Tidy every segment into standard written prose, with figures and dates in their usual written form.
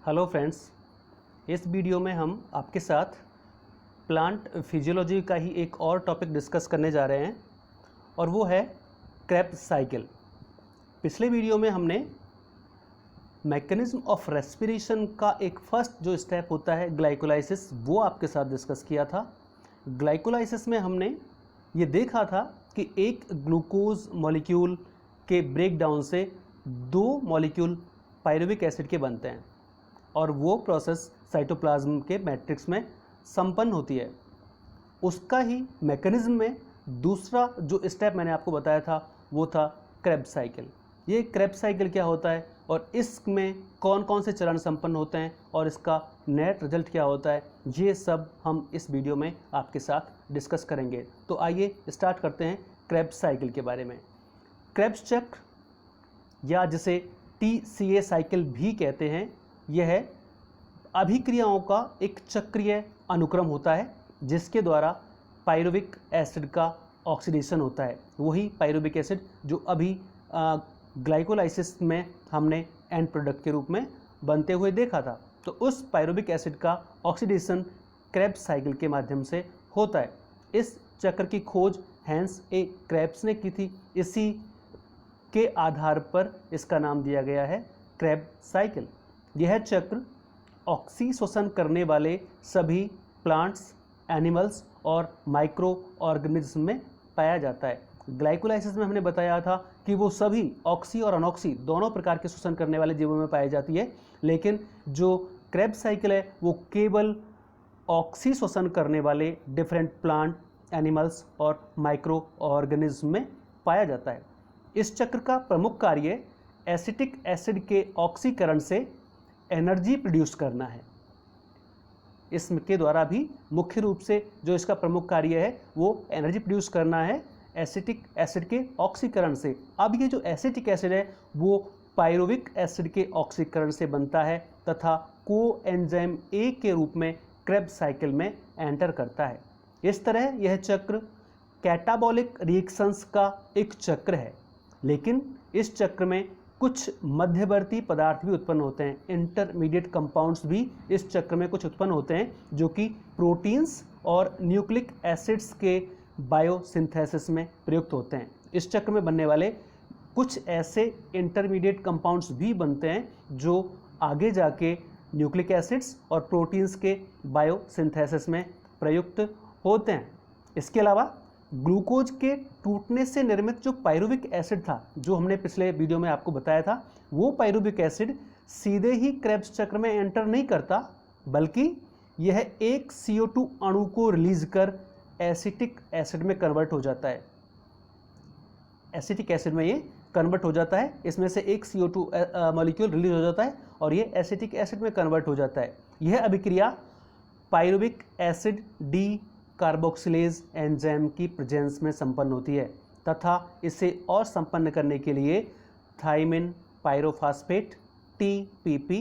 Hello friends, इस video में हम आपके साथ प्लांट फिजियोलॉजी का ही एक और टॉपिक डिस्कस करने जा रहे हैं और वो है क्रेब्स साइकिल। पिछले वीडियो में हमने मैकेनिज्म ऑफ रेस्पिरेशन का एक फर्स्ट जो स्टेप होता है ग्लाइकोलाइसिस, वो आपके साथ डिस्कस किया था। ग्लाइकोलाइसिस में हमने ये देखा था कि एक ग्लूकोज मॉलिक्यूल के ब्रेकडाउन से दो मॉलिक्यूल पायरुविक एसिड के बनते हैं और वो प्रोसेस साइटोप्लाज्म के मैट्रिक्स में संपन्न होती है। उसका ही मैकेनिज्म में दूसरा जो स्टेप मैंने आपको बताया था वो था क्रेब्स साइकिल। ये क्रेब्स साइकिल क्या होता है और इसमें कौन कौन से चरण संपन्न होते हैं और इसका नेट रिजल्ट क्या होता है, ये सब हम इस वीडियो में आपके साथ डिस्कस करेंगे। तो आइए स्टार्ट करते हैं क्रेब्स साइकिल के बारे में। क्रेब्स चक्र या जिसे TCA साइकिल भी कहते हैं, यह अभिक्रियाओं का एक चक्रीय अनुक्रम होता है जिसके द्वारा पायरुविक एसिड का ऑक्सीडेशन होता है। वही पायरुविक एसिड जो अभी ग्लाइकोलाइसिस में हमने एंड प्रोडक्ट के रूप में बनते हुए देखा था। तो उस पायरुविक एसिड का ऑक्सीडेशन क्रेब्स साइकिल के माध्यम से होता है। इस चक्र की खोज हैंस ए क्रेब्स ने की थी। इसी के आधार पर इसका नाम दिया गया है क्रेब्स साइकिल। यह चक्र ऑक्सीशोषण करने वाले सभी प्लांट्स, एनिमल्स और माइक्रो ऑर्गेनिज्म में पाया जाता है। ग्लाइकोलाइसिस में हमने बताया था कि वो सभी ऑक्सी और अनऑक्सी दोनों प्रकार के शोषण करने वाले जीवों में पाई जाती है, लेकिन जो क्रेब्स साइकिल है वो केवल ऑक्सी शोषण करने वाले डिफरेंट प्लांट, एनिमल्स और माइक्रो ऑर्गेनिज्म में पाया जाता है। इस चक्र का प्रमुख कार्य एसिटिक एसिड के ऑक्सीकरण से एनर्जी प्रोड्यूस करना है। इसके द्वारा भी मुख्य रूप से जो इसका प्रमुख कार्य है वो एनर्जी प्रोड्यूस करना है एसिटिक एसिड के ऑक्सीकरण से। अब ये जो एसिटिक एसिड है वो पायरुविक एसिड के ऑक्सीकरण से बनता है तथा कोएंजाइम A के रूप में क्रेब्स साइकिल में एंटर करता है। इस तरह यह चक्र कैटाबॉलिक रिएक्शंस का एक चक्र है, लेकिन इस चक्र में कुछ मध्यवर्ती पदार्थ भी उत्पन्न होते हैं। इंटरमीडिएट कंपाउंड्स भी इस चक्र में कुछ उत्पन्न होते हैं जो कि प्रोटीन्स और न्यूक्लिक एसिड्स के बायोसिंथेसिस में प्रयुक्त होते हैं। इस चक्र में बनने वाले कुछ ऐसे इंटरमीडिएट कंपाउंड्स भी बनते हैं जो आगे जाके न्यूक्लिक एसिड्स और प्रोटीन्स के बायोसिंथेसिस में प्रयुक्त होते हैं। इसके अलावा ग्लूकोज के टूटने से निर्मित जो पायरुविक एसिड था, जो हमने पिछले वीडियो में आपको बताया था, वो पायरुविक एसिड सीधे ही क्रेब्स चक्र में एंटर नहीं करता, बल्कि यह एक CO2 अणु को रिलीज कर एसिटिक एसिड में कन्वर्ट हो जाता है। एसिटिक एसिड में ये कन्वर्ट हो जाता है। इसमें से एक CO2 मॉलिक्यूल रिलीज हो जाता है और ये एसिटिक एसिड में कन्वर्ट हो जाता है। यह अभिक्रिया pyruvic acid D carboxylase enzyme की प्रेजेंस में संपन्न होती है तथा इसे और संपन्न करने के लिए thymine pyrophosphate, TPP,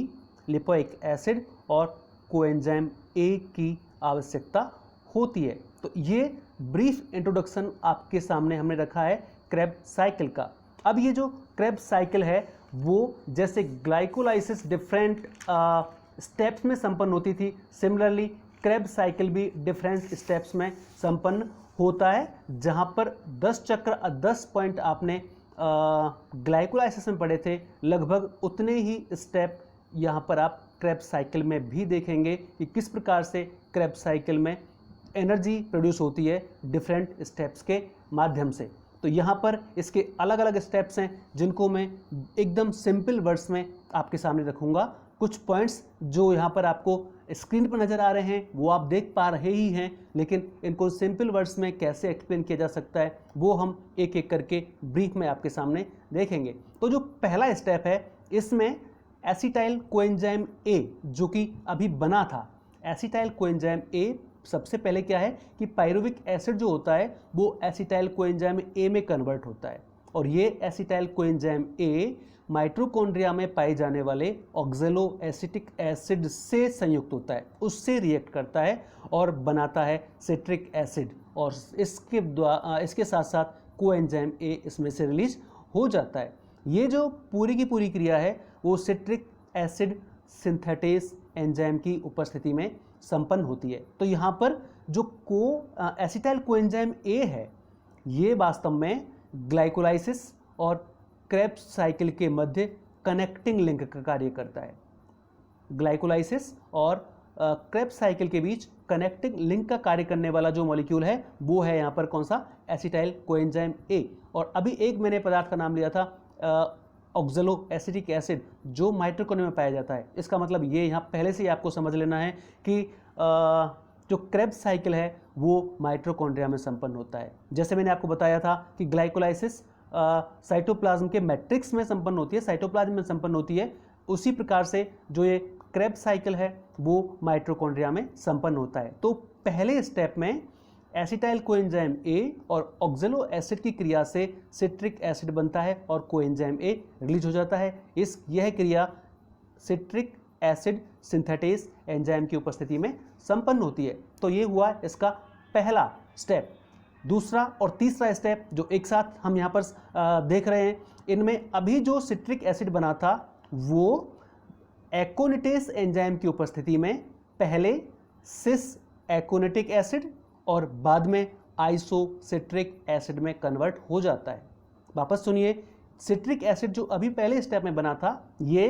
lipoic acid और कोएंजाइम A की आवश्यकता होती है। तो ये ब्रीफ इंट्रोडक्शन आपके सामने हमने रखा है क्रेब्स साइकिल का। अब ये जो क्रेब्स साइकिल है वो जैसे ग्लाइकोलाइसिस डिफरेंट स्टेप्स में संपन्न होती थी, सिमिलरली क्रेब्स साइकिल भी डिफरेंट स्टेप्स में संपन्न होता है। जहां पर 10 चक्र 10 पॉइंट आपने ग्लाइकोलाइसिस में पढ़े थे, लगभग उतने ही स्टेप यहां पर आप क्रेब्स साइकिल में भी देखेंगे कि किस प्रकार से क्रेब्स साइकिल में एनर्जी प्रोड्यूस होती है डिफरेंट स्टेप्स के माध्यम से। तो यहाँ पर इसके अलग अलग स्टेप्स हैं जिनको मैं एकदम सिंपल वर्ड्स में आपके सामने रखूँगा। कुछ पॉइंट्स जो यहाँ पर आपको स्क्रीन पर नज़र आ रहे हैं वो आप देख पा रहे ही हैं, लेकिन इनको सिंपल वर्ड्स में कैसे एक्सप्लेन किया जा सकता है वो हम एक एक करके ब्रीफ में आपके सामने देखेंगे। तो जो पहला स्टेप है इसमें एसिटाइल कोएंजाइम A जो कि अभी बना था, एसिटाइल कोएंजाइम A सबसे पहले क्या है कि पायरुविक एसिड जो होता है वो एसिटाइल कोएंजाइम A में कन्वर्ट होता है और ये एसिटाइल कोएंजाइम A माइटोकॉन्ड्रिया में पाए जाने वाले ऑक्जेलो एसिटिक एसिड से संयुक्त होता है, उससे रिएक्ट करता है और बनाता है सिट्रिक एसिड और इसके साथ साथ कोएंजाइम A इसमें से रिलीज हो जाता है। ये जो पूरी की पूरी क्रिया है वो सिट्रिक एसिड सिंथेटेस एंजाइम की उपस्थिति में संपन्न होती है। तो यहाँ पर जो एसिटाइल कोएंजाइम ए है ये वास्तव में ग्लाइकोलाइसिस और क्रेब्स साइकिल के मध्य कनेक्टिंग लिंक का कार्य करता है। ग्लाइकोलाइसिस और क्रेब्स साइकिल के बीच कनेक्टिंग लिंक का कार्य करने वाला जो मॉलिक्यूल है वो है यहाँ पर कौन सा, एसिटाइल कोएंजाइम ए। और अभी एक मैंने पदार्थ का नाम लिया था ऑक्जेलो एसिटिक एसिड, जो माइटोकॉन्ड्रिया में पाया जाता है। इसका मतलब ये यहाँ पहले से ही आपको समझ लेना है कि जो क्रेब्स साइकिल है वो माइटोकॉन्ड्रिया में संपन्न होता है। जैसे मैंने आपको बताया था कि ग्लाइकोलाइसिस साइटोप्लाज्म के मैट्रिक्स में संपन्न होती है, साइटोप्लाज्म में संपन्न होती है, उसी प्रकार से जो ये क्रेब्स साइकिल है वो माइटोकॉन्ड्रिया में संपन्न होता है। तो पहले स्टेप में एसिटाइल कोएंजाइम ए और ऑक्जेलो एसिड की क्रिया से सिट्रिक एसिड बनता है और कोएंजाइम ए रिलीज हो जाता है। यह क्रिया सिट्रिक एसिड सिंथेटेस एंजाइम की उपस्थिति में संपन्न होती है। तो ये हुआ इसका पहला स्टेप। दूसरा और तीसरा स्टेप जो एक साथ हम यहाँ पर देख रहे हैं, इनमें अभी जो सिट्रिक एसिड बना था वो एकोनिटेस एंजाइम की उपस्थिति में पहले सिस एकोनिटिक एसिड और बाद में आइसोसिट्रिक एसिड में कन्वर्ट हो जाता है। वापस सुनिए, सिट्रिक एसिड जो अभी पहले स्टेप में बना था ये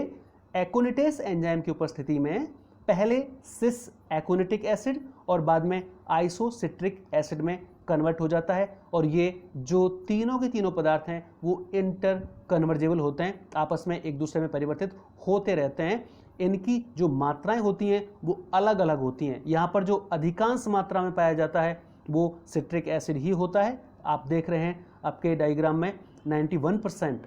एकोनिटेस एंजाइम की उपस्थिति में पहले सिस एकोनिटिक एसिड और बाद में आइसोसिट्रिक एसिड में कन्वर्ट हो जाता है। और ये जो तीनों के तीनों पदार्थ हैं वो इंटर कन्वर्जेबल होते हैं, आपस में एक दूसरे में परिवर्तित होते रहते हैं। इनकी जो मात्राएं होती हैं वो अलग अलग होती हैं। यहाँ पर जो अधिकांश मात्रा में पाया जाता है वो सिट्रिक एसिड ही होता है। आप देख रहे हैं आपके डायग्राम में 91%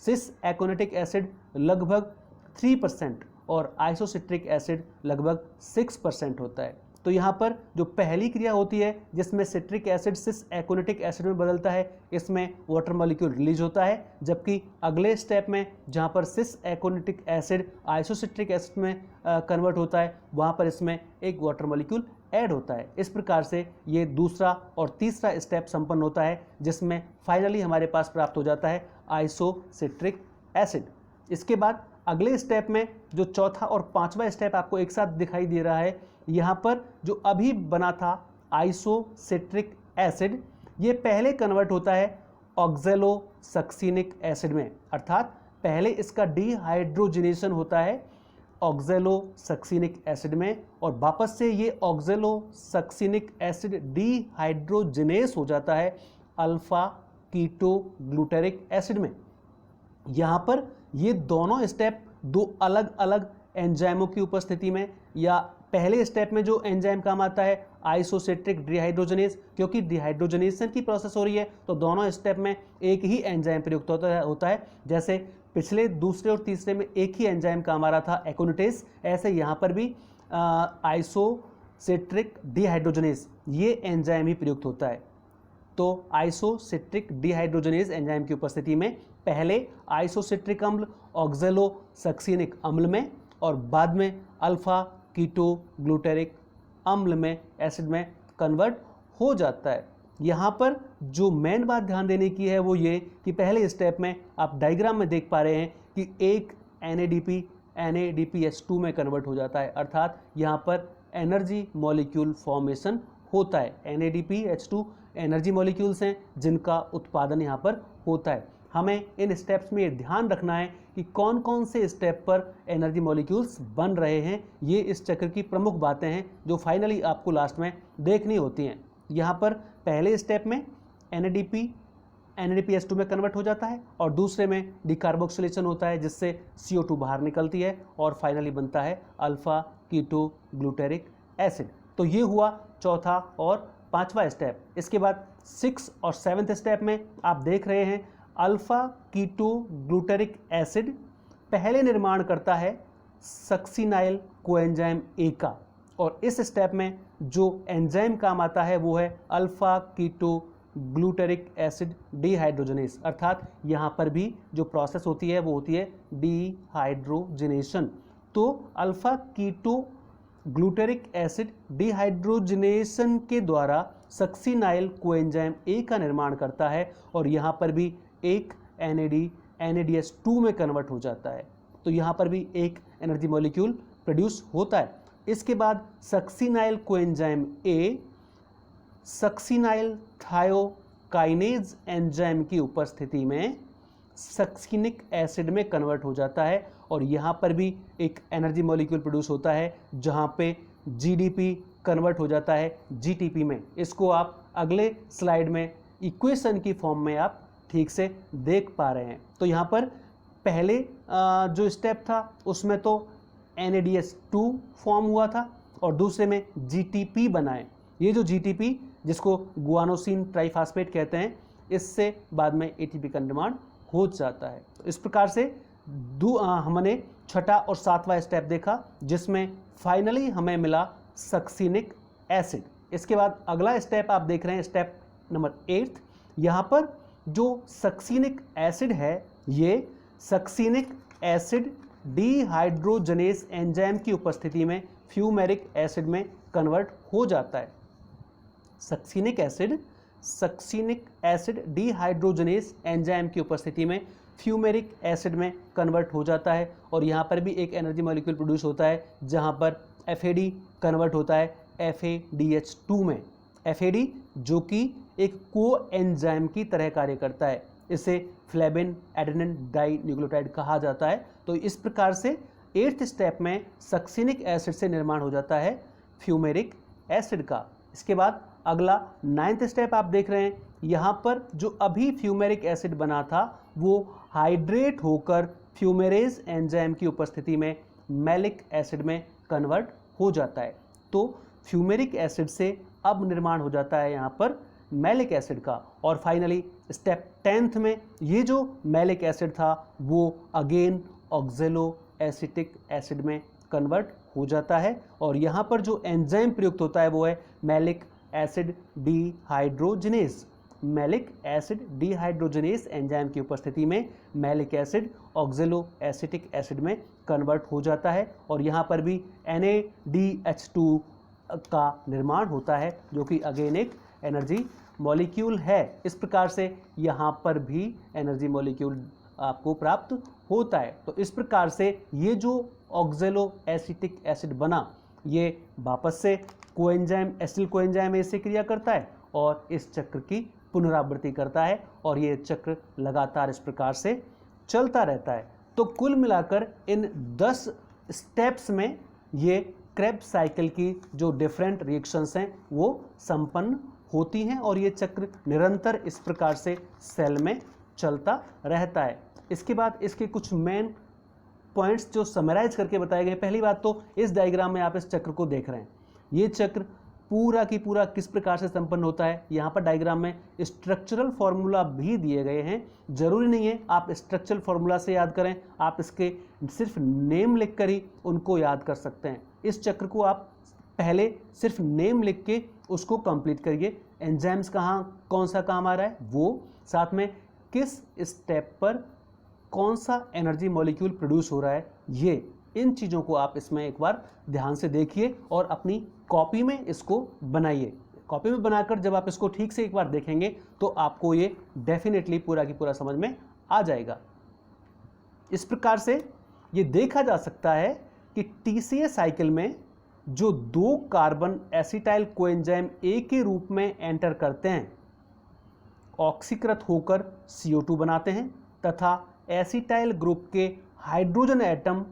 सिस एकोनिटिक एसिड लगभग 3% और आइसोसिट्रिक एसिड लगभग 6% होता है। तो यहाँ पर जो पहली क्रिया होती है जिसमें सिट्रिक एसिड सिस एकोनिटिक एसिड में बदलता है, इसमें वाटर मॉलिक्यूल रिलीज होता है, जबकि अगले स्टेप में जहाँ पर सिस एकोनिटिक एसिड आइसोसिट्रिक एसिड में कन्वर्ट होता है वहाँ पर इसमें एक वाटर मॉलिक्यूल ऐड होता है। इस प्रकार से ये दूसरा और तीसरा स्टेप संपन्न होता है जिसमें फाइनली हमारे पास प्राप्त हो जाता है आइसोसिट्रिक एसिड। इसके बाद अगले स्टेप में जो चौथा और पांचवा स्टेप आपको एक साथ दिखाई दे रहा है, यहाँ पर जो अभी बना था आइसोसिट्रिक एसिड ये पहले कन्वर्ट होता है ऑक्जेलो सक्सिनिक एसिड में, अर्थात पहले इसका डिहाइड्रोजिनेशन होता है ऑक्जेलो सक्सिनिक एसिड में और वापस से ये ऑक्जेलो सक्सिनिक एसिड डिहाइड्रोजिनेस हो जाता है अल्फा कीटो ग्लूटेरिक एसिड में। यहाँ पर ये दोनों स्टेप दो अलग अलग एंजाइमों की उपस्थिति में, या पहले स्टेप में जो एंजाइम काम आता है आइसोसिट्रिक डिहाइड्रोजनेस, क्योंकि डिहाइड्रोजनेशन की प्रोसेस हो रही है तो दोनों स्टेप में एक ही एंजाइम प्रयुक्त होता है। जैसे पिछले दूसरे और तीसरे में एक ही एंजाइम काम आ रहा था एकोनिटेस, ऐसे यहाँ पर भी आइसोसिट्रिक डिहाइड्रोजनेस ये एंजाइम ही प्रयुक्त होता है। तो आइसोसिट्रिक डिहाइड्रोजनेस एंजाइम की उपस्थिति में पहले आइसोसिट्रिक अम्ल ऑक्जेलो सक्सिनिक अम्ल में और बाद में अल्फा कीटो ग्लूटेरिक अम्ल में एसिड में कन्वर्ट हो जाता है। यहाँ पर जो मेन बात ध्यान देने की है वो ये कि पहले स्टेप में आप डायग्राम में देख पा रहे हैं कि एक NADP NADPH2 में कन्वर्ट हो जाता है, अर्थात यहाँ पर एनर्जी मॉलिक्यूल फॉर्मेशन होता है। NADPH2 एनर्जी मॉलिक्यूल्स हैं जिनका उत्पादन यहाँ पर होता है। हमें इन स्टेप्स में ये ध्यान रखना है कि कौन कौन से स्टेप पर एनर्जी मॉलिक्यूल्स बन रहे हैं। ये इस चक्र की प्रमुख बातें हैं जो फाइनली आपको लास्ट में देखनी होती हैं। यहाँ पर पहले स्टेप में NADP NADPH2 में कन्वर्ट हो जाता है और दूसरे में डिकार्बोक्सिलेशन होता है जिससे CO2 बाहर निकलती है और फाइनली बनता है अल्फा कीटो ग्लूटेरिक एसिड। तो ये हुआ चौथा और पांचवा स्टेप। इसके बाद 6 और 7वें स्टेप में आप देख रहे हैं अल्फा कीटो ग्लूटेरिक एसिड पहले निर्माण करता है सक्सिनाइल कोएंजाइम ए का, और इस स्टेप में जो एंजाइम काम आता है वो है alpha keto glutaric acid dehydrogenase, अर्थात यहाँ पर भी जो प्रोसेस होती है वो होती है डिहाइड्रोजनेशन। तो alpha keto glutaric acid dehydrogenation के द्वारा सक्सिनाइल कोएंजाइम ए का निर्माण करता है और यहाँ पर भी एक NADH2 में कन्वर्ट हो जाता है। तो यहाँ पर भी एक एनर्जी मॉलिक्यूल प्रोड्यूस होता है। इसके बाद succinyl coenzyme A succinyl thiokinase enzyme की उपस्थिति में सक्सिनिक एसिड में कन्वर्ट हो जाता है और यहाँ पर भी एक एनर्जी मॉलिक्यूल प्रोड्यूस होता है जहाँ पे जीडीपी कन्वर्ट हो जाता है जीटीपी में। इसको आप अगले स्लाइड में इक्वेशन की फॉर्म में आप ठीक से देख पा रहे हैं। तो यहाँ पर पहले जो स्टेप था उसमें तो NADH2 फॉर्म हुआ था और दूसरे में GTP बनाए। ये जो GTP जिसको गुआनोसिन ट्राइफास्फेट कहते हैं, इससे बाद में ATP का निर्माण हो जाता है। तो इस प्रकार से हमने छठा और सातवां स्टेप देखा जिसमें फाइनली हमें मिला सक्सिनिक एसिड। इसके बाद अगला स्टेप आप देख रहे हैं स्टेप नंबर 8। यहाँ पर जो सक्सिनिक एसिड है ये सक्सिनिक एसिड डीहाइड्रोजनेस एंजाइम की उपस्थिति में फ्यूमेरिक एसिड में कन्वर्ट हो जाता है। सक्सिनिक एसिड डीहाइड्रोजनेस एंजाइम की उपस्थिति में फ्यूमेरिक एसिड में कन्वर्ट हो जाता है और यहाँ पर भी एक एनर्जी मॉलिक्यूल प्रोड्यूस होता है जहाँ पर FAD कन्वर्ट होता है FADH2 में। FAD जो कि एक कोएंजाइम की तरह कार्य करता है, इसे फ्लेविन एडेनिन डाई न्यूक्लियोटाइड कहा जाता है। तो इस प्रकार से 8th स्टेप में सक्सिनिक एसिड से निर्माण हो जाता है फ्यूमेरिक एसिड का। इसके बाद अगला 9th स्टेप आप देख रहे हैं, यहाँ पर जो अभी फ्यूमेरिक एसिड बना था वो हाइड्रेट होकर फ्यूमेरेज एंजाइम की उपस्थिति में मैलिक एसिड में कन्वर्ट हो जाता है। तो फ्यूमेरिक एसिड से अब निर्माण हो जाता है यहाँ पर मैलिक एसिड का। और फाइनली स्टेप 10th में ये जो मैलिक एसिड था वो अगेन ऑक्जेलो एसिटिक एसिड में कन्वर्ट हो जाता है और यहाँ पर जो एंजाइम प्रयुक्त होता है वो है malic acid dehydrogenase. Malic acid dehydrogenase enzyme की उपस्थिति में मैलिक एसिड ऑक्जेलो एसिटिक एसिड में कन्वर्ट हो जाता है और यहाँ पर भी NADH2 का निर्माण होता है जो कि अगेन एक एनर्जी मॉलिक्यूल है। इस प्रकार से यहाँ पर भी एनर्जी मॉलिक्यूल आपको प्राप्त होता है। तो इस प्रकार से ये जो ऑक्जेलो एसिटिक एसिड बना ये वापस से कोएंजाइम एसिल कोएंजाइम ए से क्रिया करता है और इस चक्र की पुनरावृत्ति करता है और ये चक्र लगातार इस प्रकार से चलता रहता है। तो कुल मिलाकर इन 10 स्टेप्स में ये क्रेब्स साइकिल की जो डिफरेंट रिएक्शंस हैं वो संपन्न होती हैं और ये चक्र निरंतर इस प्रकार से सेल में चलता रहता है। इसके बाद इसके कुछ मेन पॉइंट्स जो समराइज करके बताए गए। पहली बात तो इस डायग्राम में आप इस चक्र को देख रहे हैं, ये चक्र पूरा की पूरा किस प्रकार से संपन्न होता है। यहाँ पर डायग्राम में स्ट्रक्चरल फॉर्मूला भी दिए गए हैं, जरूरी नहीं है आप स्ट्रक्चरल फॉर्मूला से याद करें, आप इसके सिर्फ नेम लिख कर ही उनको याद कर सकते हैं। इस चक्र को आप पहले सिर्फ नेम लिख के उसको कंप्लीट करिए, एंजाइम्स कहाँ कौन सा काम आ रहा है वो, साथ में किस स्टेप पर कौन सा एनर्जी मॉलिक्यूल प्रोड्यूस हो रहा है, ये इन चीज़ों को आप इसमें एक बार ध्यान से देखिए और अपनी कॉपी में इसको बनाइए। कॉपी में बनाकर जब आप इसको ठीक से एक बार देखेंगे तो आपको ये डेफिनेटली पूरा की पूरा समझ में आ जाएगा। इस प्रकार से ये देखा जा सकता है कि TCA साइकिल में जो 2 कार्बन एसिटाइल कोएंजाइम ए के रूप में एंटर करते हैं, ऑक्सीकृत होकर CO2 बनाते हैं तथा एसिटाइल ग्रुप के हाइड्रोजन एटम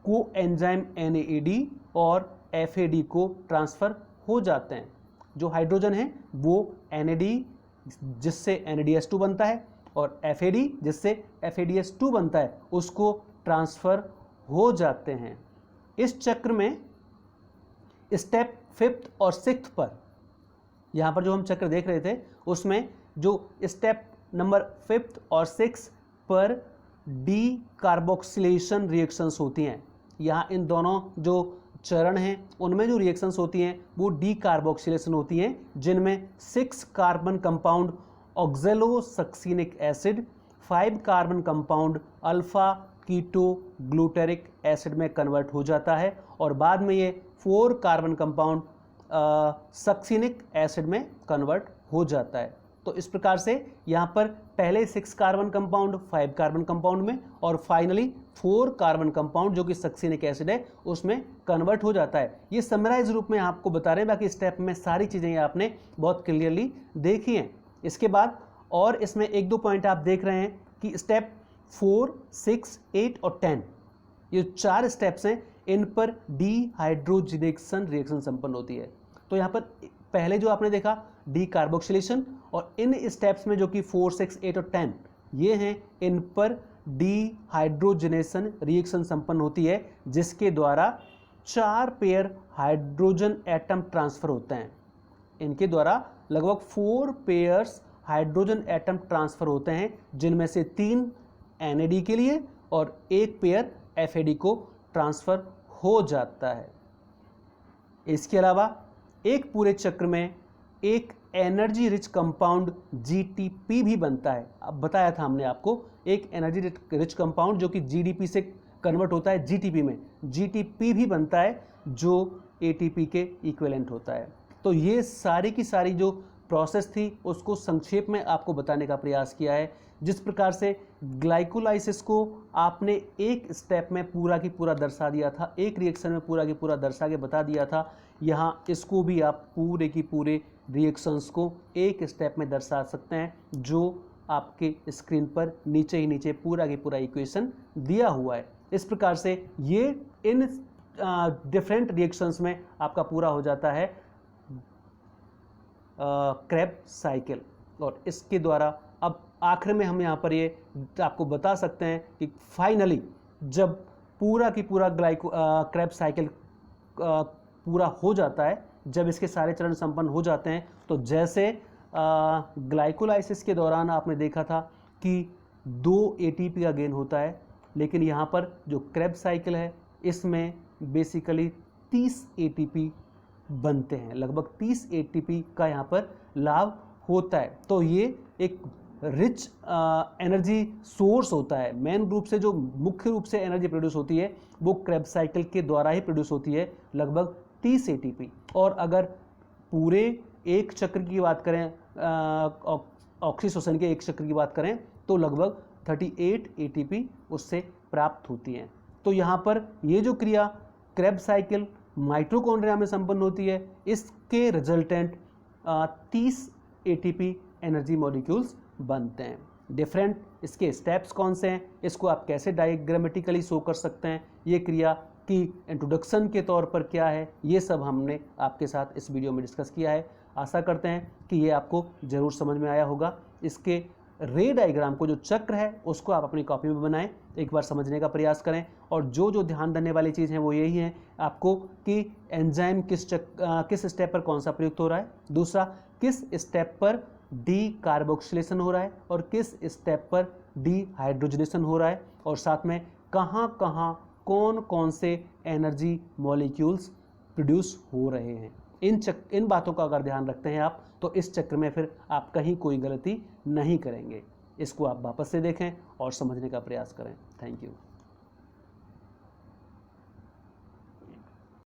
को एंजाइम NAD और FAD को ट्रांसफर हो जाते हैं। जो हाइड्रोजन है वो NAD जिससे NADH2 बनता है और FAD जिससे FADH2 बनता है उसको ट्रांसफर हो जाते हैं। इस चक्र में स्टेप 5th और 6th पर, यहाँ पर जो हम चक्र देख रहे थे उसमें जो स्टेप नंबर 5th और 6th पर डीकार्बोक्सिलेशन रिएक्शंस होती हैं। यहाँ इन दोनों जो चरण हैं उनमें जो रिएक्शंस होती हैं वो डीकार्बोक्सिलेशन होती हैं, जिनमें 6 carbon compound oxalosuccinic acid 5 carbon compound alpha keto glutaric acid में कन्वर्ट हो जाता है और बाद में ये 4 कार्बन कंपाउंड सक्सिनिक एसिड में कन्वर्ट हो जाता है। तो इस प्रकार से यहाँ पर पहले 6 कार्बन कंपाउंड 5 कार्बन कंपाउंड में और फाइनली 4 कार्बन कंपाउंड जो कि सक्सिनिक एसिड है उसमें कन्वर्ट हो जाता है। ये समराइज रूप में आपको बता रहे हैं, बाकी स्टेप में सारी चीज़ें आपने बहुत क्लियरली देखी हैं। इसके बाद और इसमें एक दो पॉइंट आप देख रहे हैं कि स्टेप 4, 6, 8 और 10 ये 4 स्टेप्स हैं, इन पर डिहाइड्रोजिनेशन रिएक्शन संपन्न होती है। तो यहाँ पर पहले जो आपने देखा डी कार्बोक्सिलेशन, और इन स्टेप्स में जो कि 4, 6, 8 और 10 ये हैं, इन पर डिहाइड्रोजनेशन रिएक्शन संपन्न होती है, जिसके द्वारा 4 पेयर हाइड्रोजन एटम ट्रांसफर होते हैं। इनके द्वारा लगभग 4 पेयर्स हाइड्रोजन एटम ट्रांसफर होते हैं, जिनमें से 3 NAD के लिए और 1 पेयर FAD को ट्रांसफर हो जाता है। इसके अलावा एक पूरे चक्र में एक एनर्जी रिच कंपाउंड GTP भी बनता है। अब बताया था हमने आपको, एक एनर्जी रिच कंपाउंड जो कि GDP से कन्वर्ट होता है GTP में, GTP भी बनता है जो ATP के इक्विवेलेंट होता है। तो ये सारी की सारी जो प्रोसेस थी उसको संक्षेप में आपको बताने का प्रयास किया है। जिस प्रकार से ग्लाइकोलाइसिस को आपने एक स्टेप में पूरा की पूरा दर्शा दिया था, एक रिएक्शन में पूरा की पूरा दर्शा के बता दिया था, यहाँ इसको भी आप पूरे की पूरे रिएक्शंस को एक स्टेप में दर्शा सकते हैं, जो आपके स्क्रीन पर नीचे ही नीचे पूरा की पूरा इक्वेशन दिया हुआ है। इस प्रकार से ये इन डिफरेंट रिएक्शंस में आपका पूरा हो जाता है क्रेब्स साइकिल। और इसके द्वारा अब आखिर में हम यहाँ पर ये आपको बता सकते हैं कि फाइनली जब पूरा की पूरा क्रेब्स साइकिल पूरा हो जाता है, जब इसके सारे चरण संपन्न हो जाते हैं, तो जैसे ग्लाइकोलाइसिस के दौरान आपने देखा था कि 2 ATP का गेन होता है, लेकिन यहाँ पर जो क्रेब्स साइकिल है इसमें बेसिकली 30 ATP बनते हैं, लगभग 30 ATP का यहाँ पर लाभ होता है। तो ये एक रिच एनर्जी सोर्स होता है। मेन रूप से जो मुख्य रूप से एनर्जी प्रोड्यूस होती है वो क्रेब्स साइकिल के द्वारा ही प्रोड्यूस होती है, लगभग 30 ATP। और अगर पूरे एक चक्र की बात करें, ऑक्सीशोषण के एक चक्र की बात करें, तो लगभग 38 ATP उससे प्राप्त होती हैं। तो यहाँ पर ये जो क्रिया क्रेब्स साइकिल माइटोकॉन्ड्रिया में संपन्न होती है, इसके रिजल्टेंट 30 ATP एनर्जी मॉलिक्यूल्स बनते हैं। डिफरेंट इसके स्टेप्स कौन से हैं, इसको आप कैसे डायग्रामेटिकली शो कर सकते हैं, ये क्रिया की इंट्रोडक्शन के तौर पर क्या है, ये सब हमने आपके साथ इस वीडियो में डिस्कस किया है। आशा करते हैं कि ये आपको ज़रूर समझ में आया होगा। इसके रे डायग्राम को, जो चक्र है, उसको आप अपनी कॉपी में बनाएं, एक बार समझने का प्रयास करें। और जो ध्यान देने वाली चीज़ है वो यही है आपको कि एंजाइम किस स्टेप पर कौन सा प्रयुक्त हो रहा है, दूसरा किस स्टेप पर डी कार्बोक्सिलेशन हो रहा है और किस स्टेप पर डिहाइड्रोजनेशन हो रहा है, और साथ में कहाँ कहाँ कौन कौन से एनर्जी मॉलिक्यूल्स प्रोड्यूस हो रहे हैं। इन बातों का अगर ध्यान रखते हैं आप, तो इस चक्र में फिर आप कहीं कोई गलती नहीं करेंगे। इसको आप वापस से देखें और समझने का प्रयास करें। Thank you.